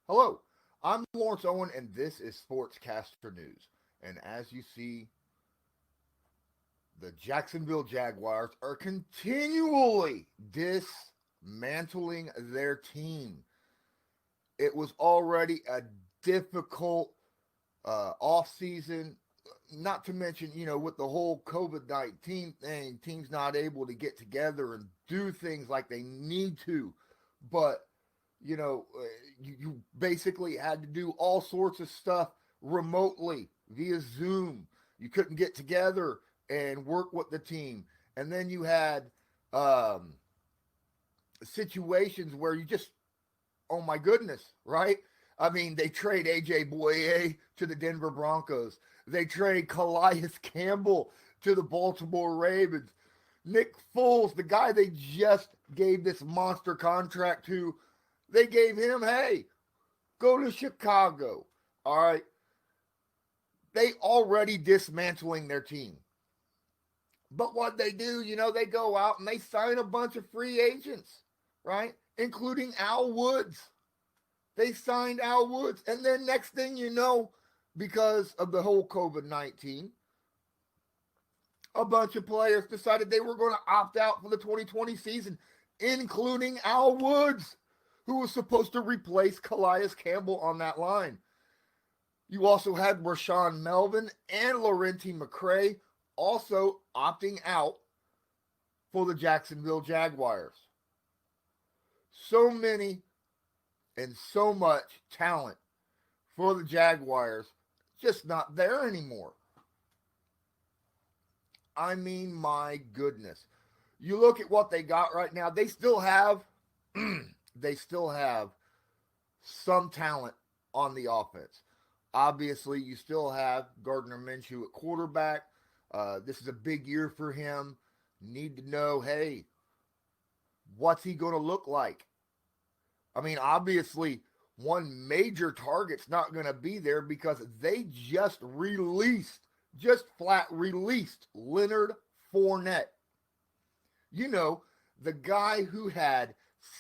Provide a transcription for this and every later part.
Hello, I'm Lawrence Owen, and this is Sportscaster News. And as you see, the Jacksonville Jaguars are continually dismantling their team. It was already a difficult offseason, not to mention, with the whole COVID-19 thing, teams not able to get together and do things like they need to. But you basically had to do all sorts of stuff remotely via Zoom. You couldn't get together and work with the team. And then you had um, situations where you just, oh my goodness, right? I mean, they trade AJ Bouye to the Denver Broncos. They trade Calais Campbell to the Baltimore Ravens. Nick Foles, the guy they just gave this monster contract to, they gave him, hey, go to Chicago. All right. They already dismantling their team. But what they do, they go out and they sign a bunch of free agents, right? Including Al Woods. They signed Al Woods. And then next thing you know, because of the whole COVID-19, a bunch of players decided they were going to opt out for the 2020 season, including Al Woods, who was supposed to replace Calais Campbell on that line. You also had Rashawn Melvin and Laurenti McCray also opting out for the Jacksonville Jaguars. So many and so much talent for the Jaguars just not there anymore. I mean, my goodness. You look at what they got right now, they still have some talent on the offense. Obviously, you still have Gardner Minshew at quarterback. This is a big year for him. Need to know, hey, what's he going to look like? I mean, obviously, one major target's not going to be there because they just flat released Leonard Fournette. The guy who had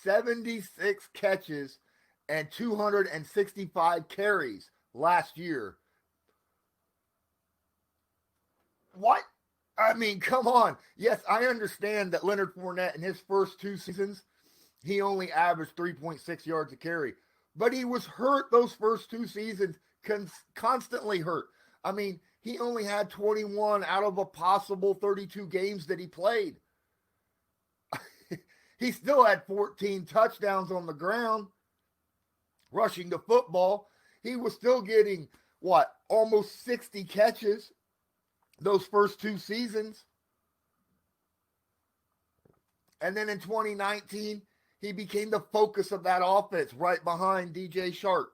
76 catches and 265 carries last year. What? I mean, come on. Yes, I understand that Leonard Fournette in his first two seasons, he only averaged 3.6 yards a carry. But he was hurt those first two seasons, constantly hurt. I mean, he only had 21 out of a possible 32 games that he played. He still had 14 touchdowns on the ground, rushing the football. He was still getting, almost 60 catches those first two seasons. And then in 2019, he became the focus of that offense right behind DJ Shark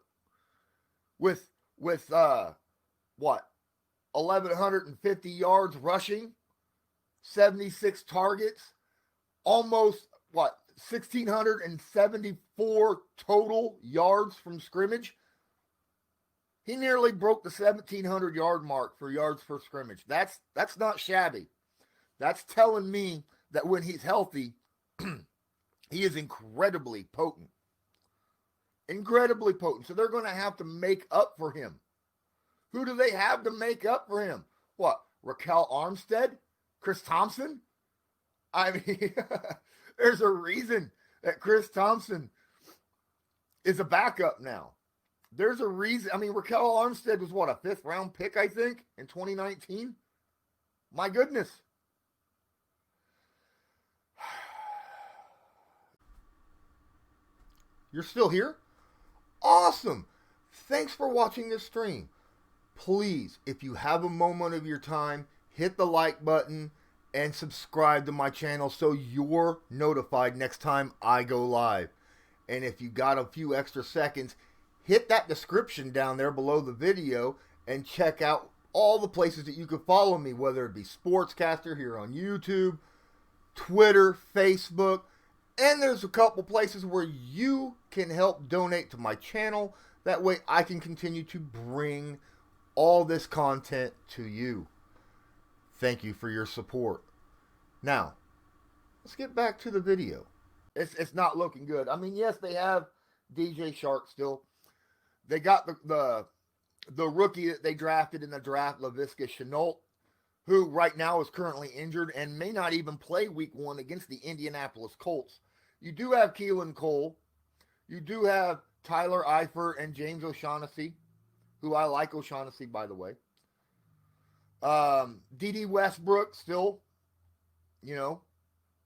with 1,150 yards rushing, 76 targets, almost 1,674 total yards from scrimmage. He nearly broke the 1,700 yard mark for yards per scrimmage. That's not shabby. That's telling me that when he's healthy, he is incredibly potent. Incredibly potent. So they're going to have to make up for him. Who do they have to make up for him? Raquel Armstead? Chris Thompson? I mean, there's a reason that Chris Thompson is a backup now. There's a reason. I mean, Raquel Armstead was a 5th round pick, I think, in 2019? My goodness. You're still here? Awesome. Thanks for watching this stream. Please, if you have a moment of your time, hit the like button and subscribe to my channel so you're notified next time I go live. And if you got a few extra seconds, hit that description down there below the video and check out all the places that you can follow me, whether it be Sportscaster here on YouTube, Twitter, Facebook, and there's a couple places where you can help donate to my channel. That way I can continue to bring all this content to you. Thank you for your support. Now, let's get back to the video. It's not looking good. I mean, yes, they have DJ Shark still. They got the rookie that they drafted in the draft, Laviska Shenault, who right now is currently injured and may not even play week 1 against the Indianapolis Colts. You do have Keelan Cole. You do have Tyler Eifert and James O'Shaughnessy, who I like O'Shaughnessy, by the way. D.D. Westbrook, still,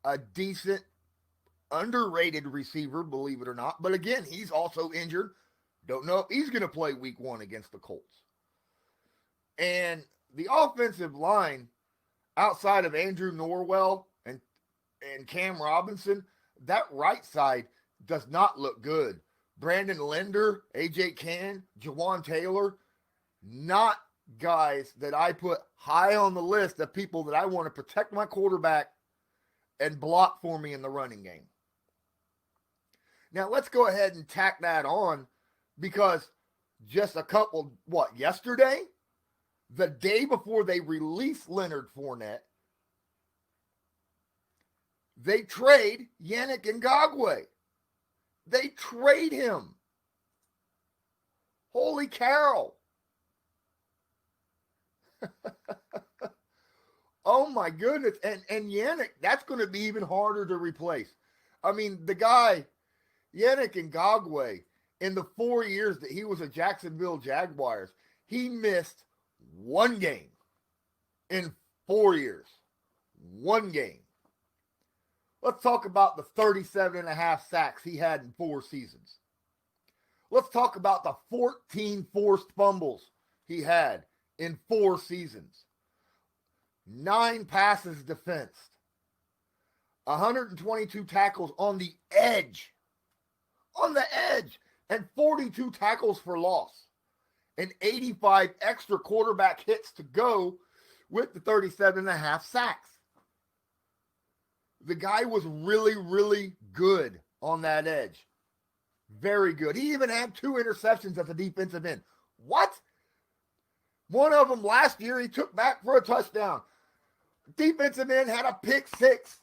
a decent, underrated receiver, believe it or not. But again, he's also injured. Don't know if he's going to play week 1 against the Colts. And the offensive line, outside of Andrew Norwell and Cam Robinson, that right side does not look good. Brandon Linder, A.J. Cann, Jawan Taylor, not guys that I put high on the list of people that I want to protect my quarterback and block for me in the running game. Now, let's go ahead and tack that on, because just yesterday? The day before they released Leonard Fournette, they trade Yannick Ngakoue. They trade him. Holy cow. Oh my goodness. And Yannick, that's going to be even harder to replace. I mean, the guy, Yannick Ngakoue, in the 4 years that he was a Jacksonville Jaguars, he missed one game in 4 years. One game. Let's talk about the 37.5 sacks he had in 4 seasons. Let's talk about the 14 forced fumbles he had in 4 seasons. 9 passes defensed. 122 tackles on the edge. On the edge. And 42 tackles for loss. And 85 extra quarterback hits to go with the 37.5 sacks. The guy was really, really good on that edge. Very good. He even had 2 interceptions at the defensive end. What? One of them last year he took back for a touchdown. Defensive end had a pick 6.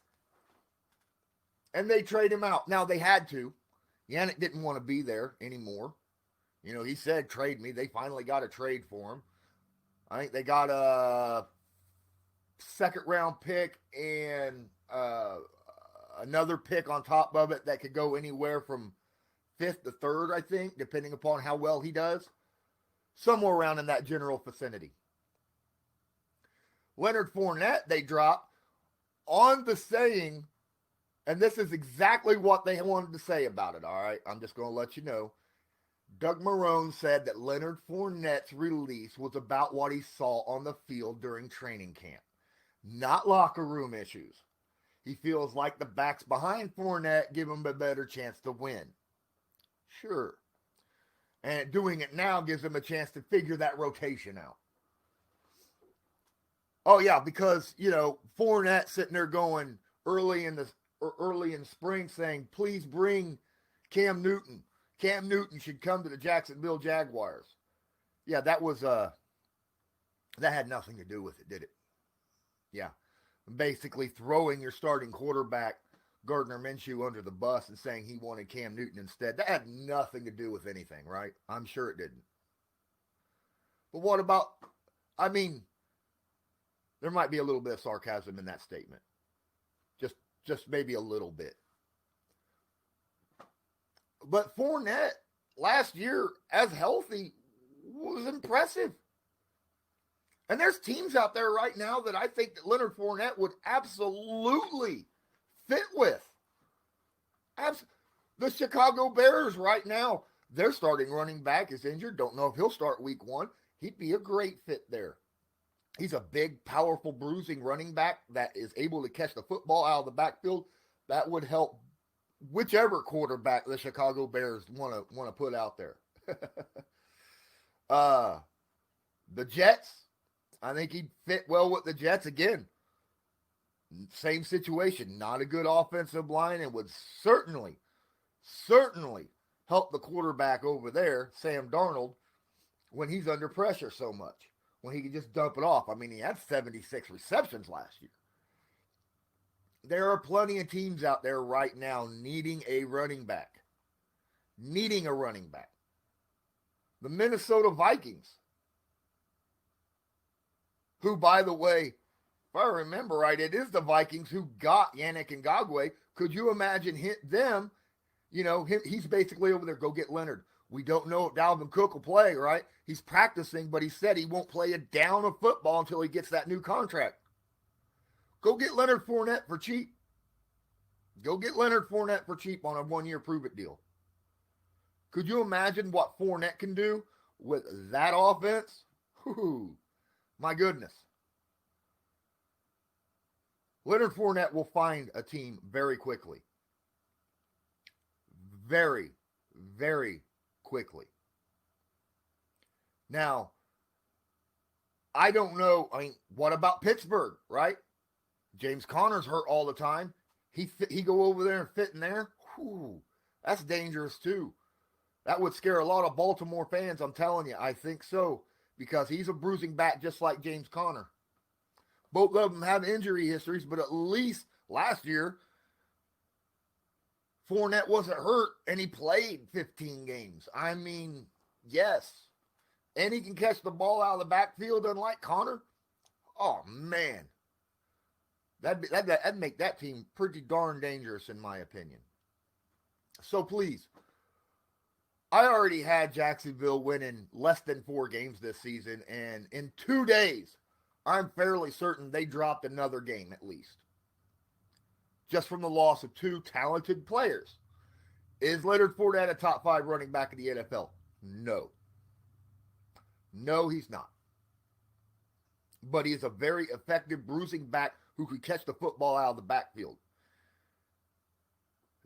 And they trade him out. Now, they had to. Yannick didn't want to be there anymore. He said, trade me. They finally got a trade for him. I think they got a 2nd round pick and another pick on top of it that could go anywhere from 5th to 3rd, I think, depending upon how well he does. Somewhere around in that general vicinity. Leonard Fournette, they dropped on the saying, and this is exactly what they wanted to say about it, all right? I'm just going to let you know. Doug Marrone said that Leonard Fournette's release was about what he saw on the field during training camp, not locker room issues. He feels like the backs behind Fournette give him a better chance to win. Sure. And doing it now gives him a chance to figure that rotation out. Oh, yeah, because, Fournette sitting there going early in spring saying, please bring Cam Newton. Cam Newton should come to the Jacksonville Jaguars. Yeah, that had nothing to do with it, did it? Yeah. Basically throwing your starting quarterback, Gardner Minshew, under the bus and saying he wanted Cam Newton instead. That had nothing to do with anything, right? I'm sure it didn't. But what about, there might be a little bit of sarcasm in that statement. Just maybe a little bit. But Fournette, last year, as healthy, was impressive. And there's teams out there right now that I think that Leonard Fournette would absolutely fit with. The Chicago Bears right now, their starting running back is injured. Don't know if he'll start week 1. He'd be a great fit there. He's a big, powerful, bruising running back that is able to catch the football out of the backfield. That would help whichever quarterback the Chicago Bears want to put out there. The Jets, I think he'd fit well with the Jets again. Same situation, not a good offensive line, and would certainly help the quarterback over there, Sam Darnold, when he's under pressure so much, when he can just dump it off. He had 76 receptions last year. There are plenty of teams out there right now needing a running back. The Minnesota Vikings, who, by the way, if I remember right, it is the Vikings who got Yannick Ngakoue. Could you imagine them? He's basically over there, go get Leonard. We don't know if Dalvin Cook will play, right? He's practicing, but he said he won't play a down of football until he gets that new contract. Go get Leonard Fournette for cheap. Go get Leonard Fournette for cheap on a one-year prove-it deal. Could you imagine what Fournette can do with that offense? Whew, my goodness. Leonard Fournette will find a team very quickly. Very, very quickly. Now, I don't know. What about Pittsburgh, right? James Conner's hurt all the time. He go over there and fit in there. Whew, that's dangerous too. That would scare a lot of Baltimore fans, I'm telling you. I think so, because he's a bruising back just like James Conner. Both of them have injury histories, but at least last year, Fournette wasn't hurt, and he played 15 games. Yes. And he can catch the ball out of the backfield unlike Conner. Oh, man. That'd make that team pretty darn dangerous, in my opinion. So, please. I already had Jacksonville winning less than 4 games this season, and in 2 days, I'm fairly certain they dropped another game at least. Just from the loss of 2 talented players. Is Leonard Fournette a top 5 running back in the NFL? No. No, he's not. But he is a very effective bruising back who can catch the football out of the backfield.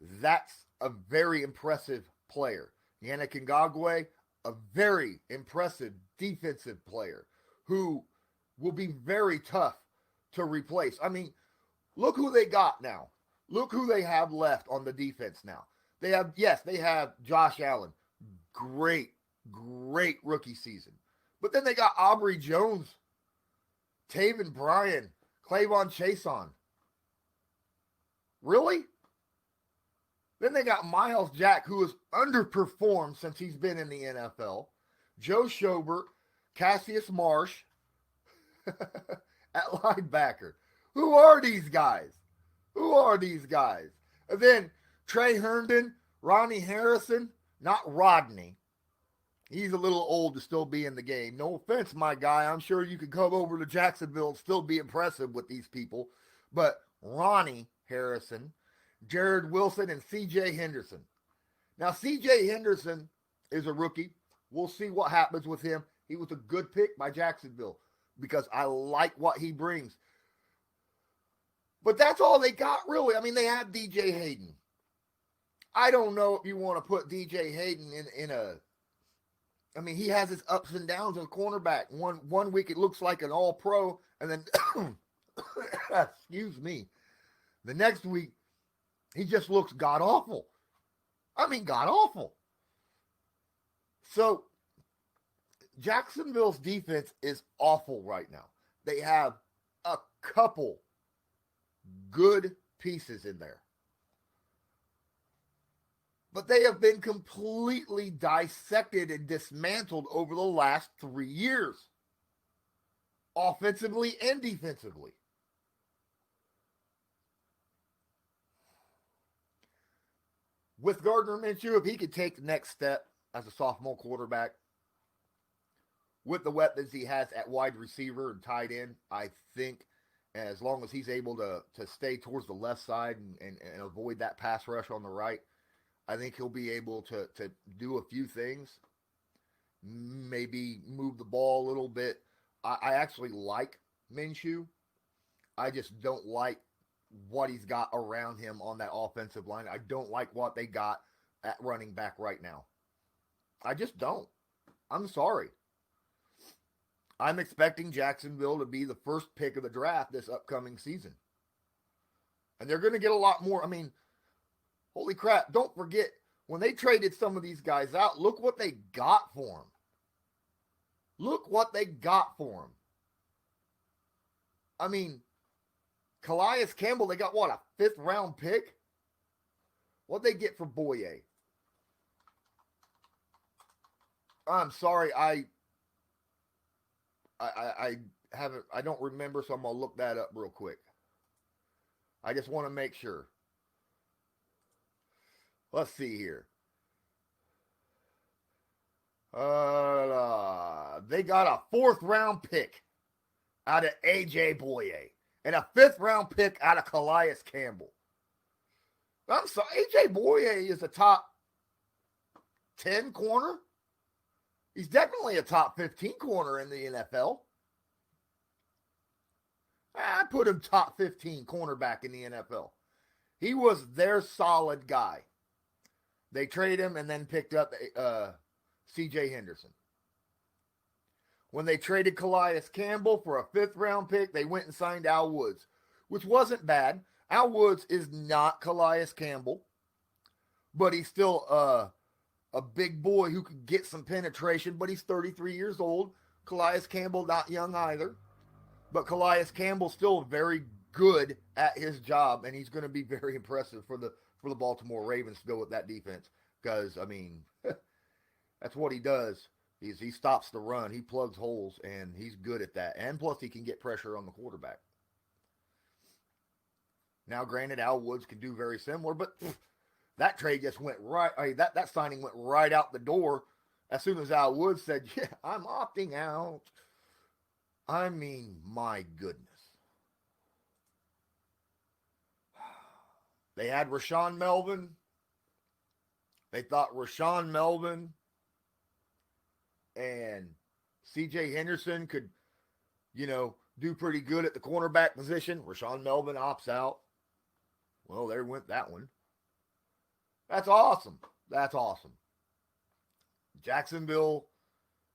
That's a very impressive player. Yannick Ngakoue, a very impressive defensive player who will be very tough to replace. Look who they got now. Look who they have left on the defense now. They have Josh Allen. Great rookie season. But then they got Aubrey Jones, Taven Bryan, Clavon Chason. Really? Then they got Miles Jack, who has underperformed since he's been in the NFL. Joe Schobert, Cassius Marsh at linebacker. Who are these guys? And then Trey Herndon, Ronnie Harrison, not Rodney. He's a little old to still be in the game. No offense, my guy. I'm sure you could come over to Jacksonville and still be impressive with these people. But Ronnie Harrison, Jared Wilson, and C.J. Henderson. Now, C.J. Henderson is a rookie. We'll see what happens with him. He was a good pick by Jacksonville because I like what he brings. But that's all they got, really. They have DJ Hayden. I don't know if you want to put DJ Hayden in a... he has his ups and downs as a cornerback. One week it looks like an all-pro, and then, excuse me, the next week he just looks god-awful. God-awful. So, Jacksonville's defense is awful right now. They have a couple good pieces in there. But they have been completely dissected and dismantled over the last 3 years. Offensively and defensively. With Gardner Minshew, if he could take the next step as a sophomore quarterback, with the weapons he has at wide receiver and tight end, I think as long as he's able to stay towards the left side and avoid that pass rush on the right, I think he'll be able to do a few things. Maybe move the ball a little bit. I actually like Minshew. I just don't like what he's got around him on that offensive line. I don't like what they got at running back right now. I just don't. I'm sorry. I'm expecting Jacksonville to be the first pick of the draft this upcoming season. And they're going to get a lot more. Holy crap, don't forget, when they traded some of these guys out, look what they got for them. Look what they got for them. Calais Campbell, they got what, a 5th round pick? What'd they get for Bouye? I'm sorry, I haven't, I don't remember, so I'm gonna look that up real quick. I just want to make sure. Let's see here. They got a 4th round pick out of AJ Bouye and a 5th round pick out of Calais Campbell. I'm sorry, AJ Bouye is a top 10 corner. He's definitely a top 15 corner in the NFL. I put him top 15 cornerback in the NFL. He was their solid guy. They traded him and then picked up C.J. Henderson. When they traded Calais Campbell for a 5th round pick, they went and signed Al Woods, which wasn't bad. Al Woods is not Calais Campbell, but he's still a big boy who could get some penetration, but he's 33 years old. Calais Campbell, not young either. But Calais Campbell's still very good at his job, and he's going to be very impressive for the Baltimore Ravens to go with that defense. Because, I mean, that's what he does. He stops the run. He plugs holes, and he's good at that. And plus, he can get pressure on the quarterback. Now, granted, Al Woods can do very similar, but that trade just went right. I mean, that signing went right out the door as soon as Al Woods said, "Yeah, I'm opting out." I mean, my goodness. They had Rashawn Melvin. They thought Rashawn Melvin and C.J. Henderson could, do pretty good at the cornerback position. Rashawn Melvin opts out. Well, there went that one. That's awesome. That's awesome. Jacksonville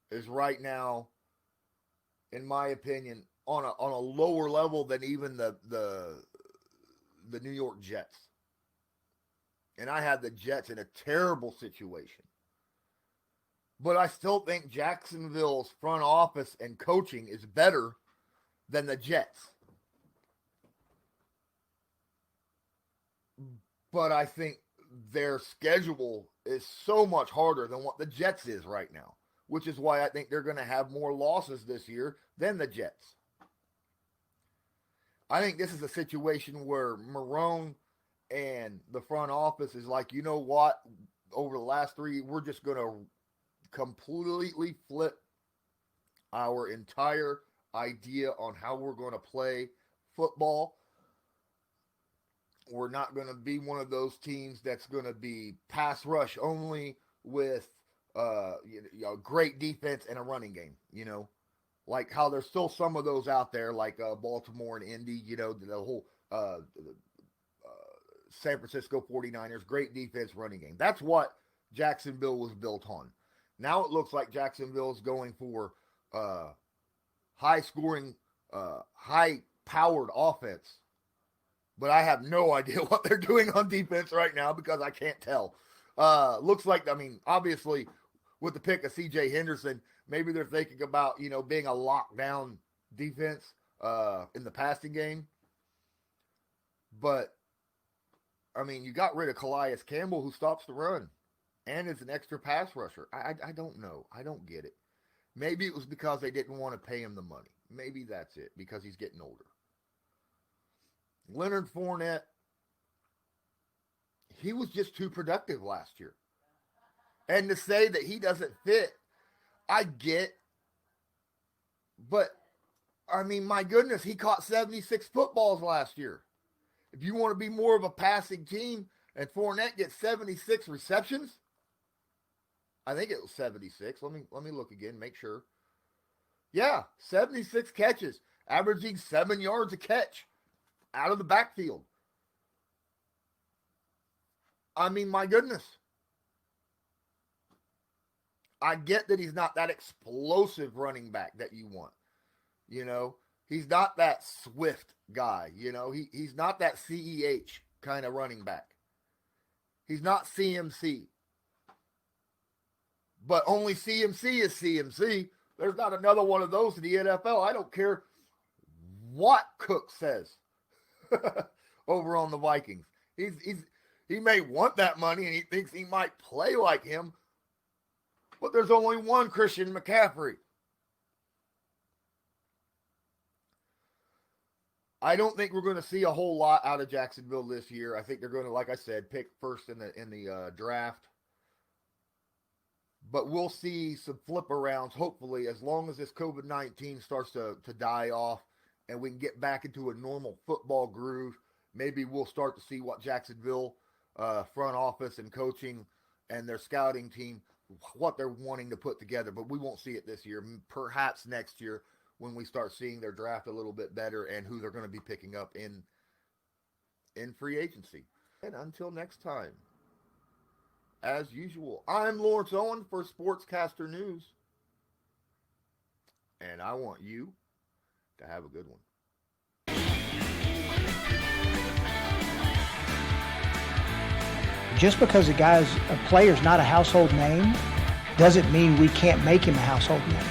is right now, in my opinion, on a lower level than even the New York Jets. And I had the Jets in a terrible situation. But I still think Jacksonville's front office and coaching is better than the Jets. But I think their schedule is so much harder than what the Jets is right now, which is why I think they're going to have more losses this year than the Jets. I think this is a situation where Marrone and the front office is like, you know what? Over the last 3, we're just going to completely flip our entire idea on how we're going to play football. We're not going to be one of those teams that's going to be pass rush only with great defense and a running game, like how there's still some of those out there, like Baltimore and Indy, the whole San Francisco 49ers, great defense, running game. That's what Jacksonville was built on. Now it looks like Jacksonville is going for high-scoring, high-powered offense. But I have no idea what they're doing on defense right now because I can't tell. Looks like, obviously, with the pick of C.J. Henderson, maybe they're thinking about, being a lockdown defense in the passing game. But, you got rid of Calais Campbell, who stops the run and is an extra pass rusher. I don't know. I don't get it. Maybe it was because they didn't want to pay him the money. Maybe that's it, because he's getting older. Leonard Fournette, he was just too productive last year. And to say that he doesn't fit, I get. But, my goodness, he caught 76 footballs last year. If you want to be more of a passing team and Fournette gets 76 receptions, I think it was 76. Let me look again, make sure. Yeah, 76 catches, averaging 7 yards a catch out of the backfield. My goodness. I get that he's not that explosive running back that you want. He's not that swift guy. He's not that CEH kind of running back. He's not CMC. But only CMC is CMC. There's not another one of those in the NFL. I don't care what Cook says over on the Vikings. He may want that money and he thinks he might play like him. But but there's only one Christian McCaffrey. I don't think we're going to see a whole lot out of Jacksonville this year. I think they're going to, like I said, pick first in the draft. But we'll see some flip arounds, hopefully, as long as this COVID-19 starts to die off and we can get back into a normal football groove. Maybe we'll start to see what Jacksonville front office and coaching and their scouting team, what they're wanting to put together. But we won't see it this year. Perhaps next year when we start seeing their draft a little bit better and who they're going to be picking up in free agency. And until next time, as usual, I'm Lawrence Owen for Sportscaster News. And I want you to have a good one. Just because a player's not a household name doesn't mean we can't make him a household name.